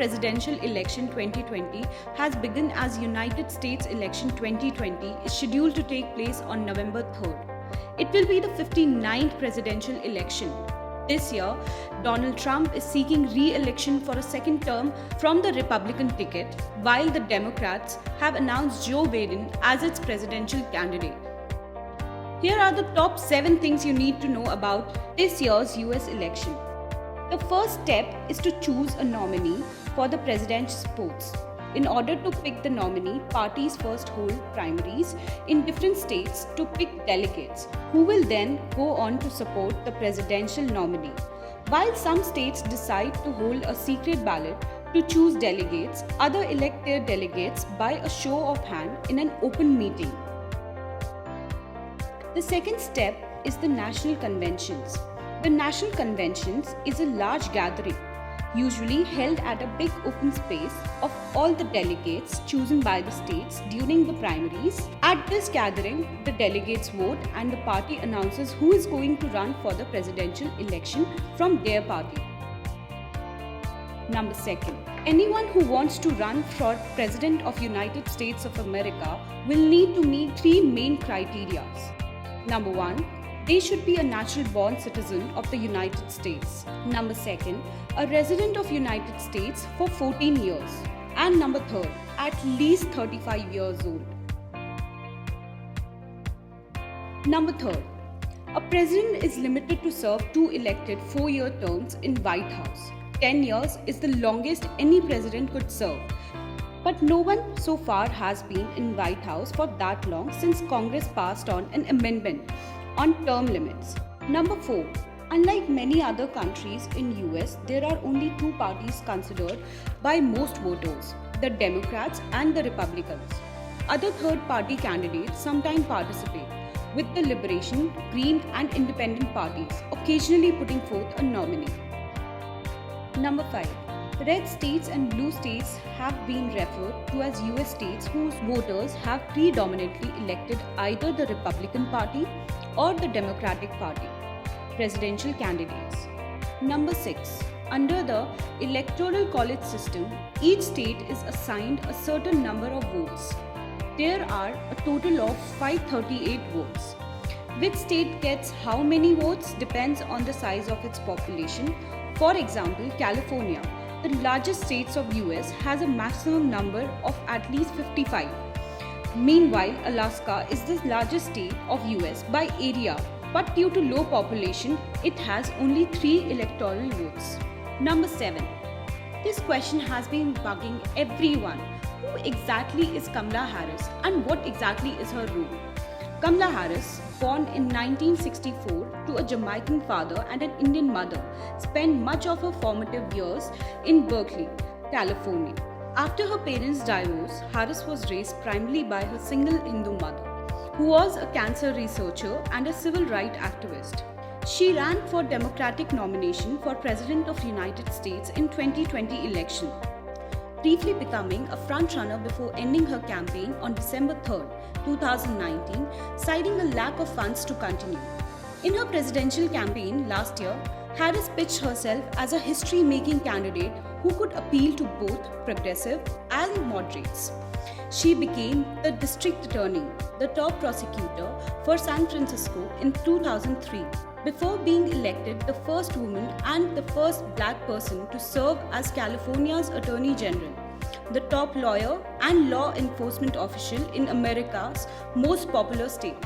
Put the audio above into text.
presidential election 2020 has begun as United States election 2020 is scheduled to take place on November 3rd. It will be the 59th presidential election. This year, Donald Trump is seeking re-election for a second term from the Republican ticket, while the Democrats have announced Joe Biden as its presidential candidate. Here are the top 7 things you need to know about this year's US election. The first step is to choose a nominee for the president's posts. In order to pick the nominee, parties first hold primaries in different states to pick delegates, who will then go on to support the presidential nominee. While some states decide to hold a secret ballot to choose delegates, others elect their delegates by a show of hand in an open meeting. The second step is the National Conventions. The National Conventions is a large gathering, usually held at a big open space, of all the delegates chosen by the states during the primaries. At this gathering, the delegates vote and the party announces who is going to run for the presidential election from their party. Number 2. Anyone who wants to run for President of United States of America will need to meet 3 main criteria. Number 1. They should be a natural-born citizen of the United States. Number 2. A resident of United States for 14 years. And number 3. At least 35 years old. Number 3. A president is limited to serve 2 elected 4-year terms in White House. 10 years is the longest any president could serve. But no one so far has been in White House for that long since Congress passed on an amendment on term limits. Number 4. Unlike many other countries in US, there are only 2 parties considered by most voters, the Democrats and the Republicans. Other third-party candidates sometimes participate, with the Liberation, Green and Independent parties occasionally putting forth a nominee. Number 5. Red states and blue states have been referred to as US states whose voters have predominantly elected either the Republican Party or the Democratic Party presidential candidates. Number 6. Under the Electoral College system, each state is assigned a certain number of votes. There are a total of 538 votes. Which state gets how many votes depends on the size of its population. For example, California, the largest states of US, has a maximum number of at least 55. Meanwhile, Alaska is the largest state of US by area, but due to low population, it has only 3 electoral votes. Number 7. This question has been bugging everyone. Who exactly is Kamala Harris and what exactly is her role? Kamala Harris, born in 1964 to a Jamaican father and an Indian mother, spent much of her formative years in Berkeley, California. After her parents' divorce, Harris was raised primarily by her single Hindu mother, who was a cancer researcher and a civil rights activist. She ran for Democratic nomination for President of the United States in 2020 election, briefly becoming a frontrunner before ending her campaign on December 3, 2019, citing a lack of funds to continue. In her presidential campaign last year, Harris pitched herself as a history-making candidate who could appeal to both progressive and moderates. She became the district attorney, the top prosecutor for San Francisco in 2003, before being elected the first woman and the first black person to serve as California's Attorney General, the top lawyer and law enforcement official in America's most popular state.